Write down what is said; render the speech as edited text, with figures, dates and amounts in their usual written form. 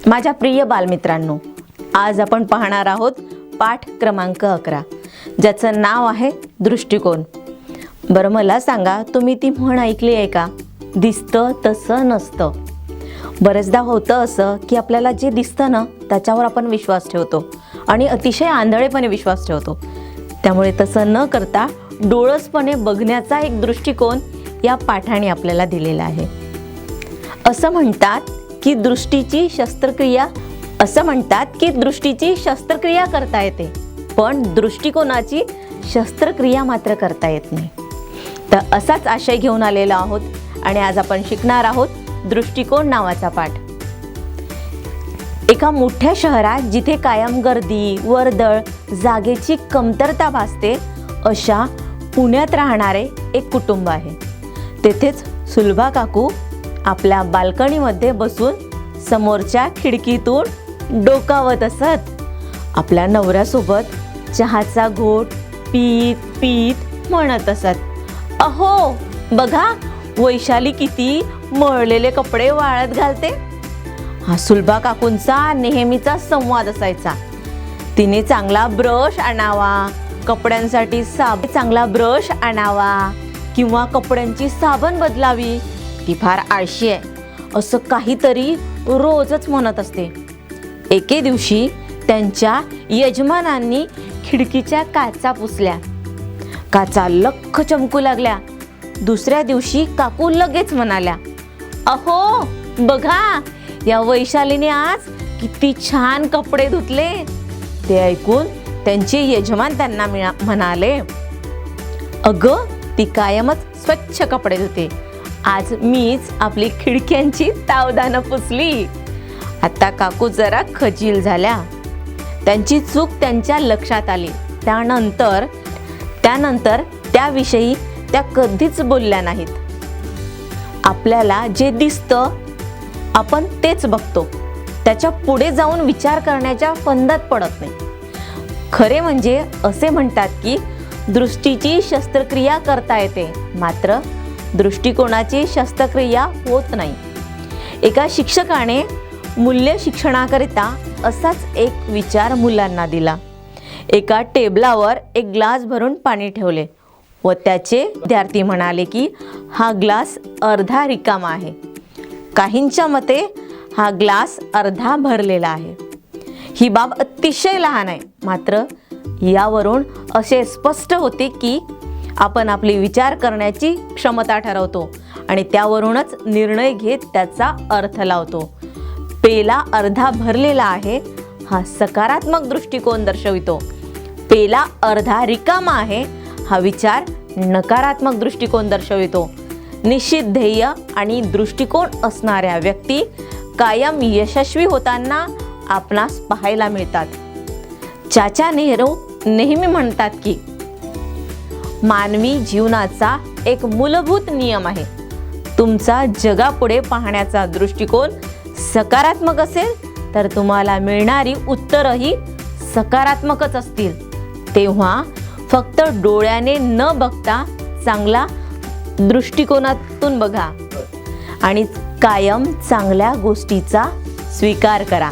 माझ्या प्रिय बालमित्रांनो, आज आपण पाहणार आहोत पाठ क्रमांक 11, ज्याचं नाव आहे दृष्टिकोन. बरं, मला सांगा, तुम्ही ती म्हण ऐकली आहे का? दिसतं तसं नसतं. बरेचदा होतं असं की आपल्याला जे दिसतं ना त्याच्यावर आपण विश्वास ठेवतो आणि अतिशय आंधळेपणे विश्वास ठेवतो. त्यामुळे तसं न करता डोळसपणे बघण्याचा एक दृष्टिकोन या पाठाने आपल्याला दिलेला आहे. असं म्हणतात की दृष्टीची शस्त्रक्रिया करता येते, पण दृष्टिकोनाची शस्त्रक्रिया मात्र करता येत नाही. तर असाच आशय घेऊन आलेलो आहोत आणि आज आपण शिकणार आहोत दृष्टिकोन नावाचा पाठ. एका मोठ्या शहरात जिथे कायम गर्दी, वर्दळ, जागेची कमतरता भासते, अशा पुण्यात राहणारे एक कुटुंब आहे. तेथेच सुलभा काकू आपल्या बाल्कनीमध्ये बसून समोरच्या खिडकीतून डोकावत असत. आपल्या नवऱ्यासोबत चहाचा घोट पीत पीत म्हणत असत, अहो बघा, वैशाली किती मळलेले कपडे वाळत घालते. हा सुलभा काकूंचा नेहमीचा संवाद असायचा. तिने चांगला ब्रश आणावा, कपड्यांसाठी चांगला ब्रश आणावा किंवा कपड्यांची साबण बदलावी. ती फार आळशी आहे असं काहीतरी रोजच म्हणत असते. एके दिवशी त्यांच्या यजमानांनी खिडकीच्या काचा पुसल्या. काचा लख्ख चमकू लागल्या. दुसऱ्या दिवशी काकू लगेच म्हणाल्या, अहो बघा, या वैशालीने आज किती छान कपडे धुतले. ते ऐकून त्यांचे यजमान त्यांना म्हणाले, अगं, ती कायमच स्वच्छ कपडे धुते. आज मीच आपली खिडक्यांची तावदानं पुसली. आता काकू जरा खजील झाल्या. त्यांची चूक त्यांच्या लक्षात आली. त्यानंतर त्याविषयी त्या कधीच बोलल्या नाहीत. आपल्याला जे दिसतं आपण तेच बघतो, त्याच्या पुढे जाऊन विचार करण्याच्या फंदात पडत नाही. खरे म्हणजे असे म्हणतात की दृष्टीची शस्त्रक्रिया करता येते, मात्र दृष्टिकोनाची शस्त्रक्रिया होत नाही. एका शिक्षकाने मूल्य शिक्षणाकरिता असाच एक विचार मुलांना दिला. एका टेबलावर एक ग्लास भरून पाणी ठेवले व त्याचे विद्यार्थी म्हणाले की हा ग्लास अर्धा रिकामा आहे. काहींच्या मते हा ग्लास अर्धा भरलेला आहे. ही बाब अतिशय लहान आहे, मात्र यावरून असे स्पष्ट होते की आपण आपली विचार करण्याची क्षमता ठरवतो आणि त्यावरूनच निर्णय घेत त्याचा अर्थ लावतो. पेला अर्धा भरलेला आहे हा सकारात्मक दृष्टिकोन दर्शवितो. पेला अर्धा रिकामा आहे हा विचार नकारात्मक दृष्टिकोन दर्शवितो. निश्चित ध्येय आणि दृष्टिकोन असणाऱ्या व्यक्ती कायम यशस्वी होताना आपणास पाहायला मिळतात. चाचा नेहरू नेहमी म्हणतात की मानवी जीवनाचा एक मूलभूत नियम आहे, तुमचा जगापुढे पाहण्याचा दृष्टिकोन सकारात्मक असेल तर तुम्हाला मिळणारी उत्तरही सकारात्मकच असतील. तेव्हा फक्त डोळ्याने न बघता चांगला दृष्टिकोनातून बघा आणि कायम चांगल्या गोष्टीचा स्वीकार करा.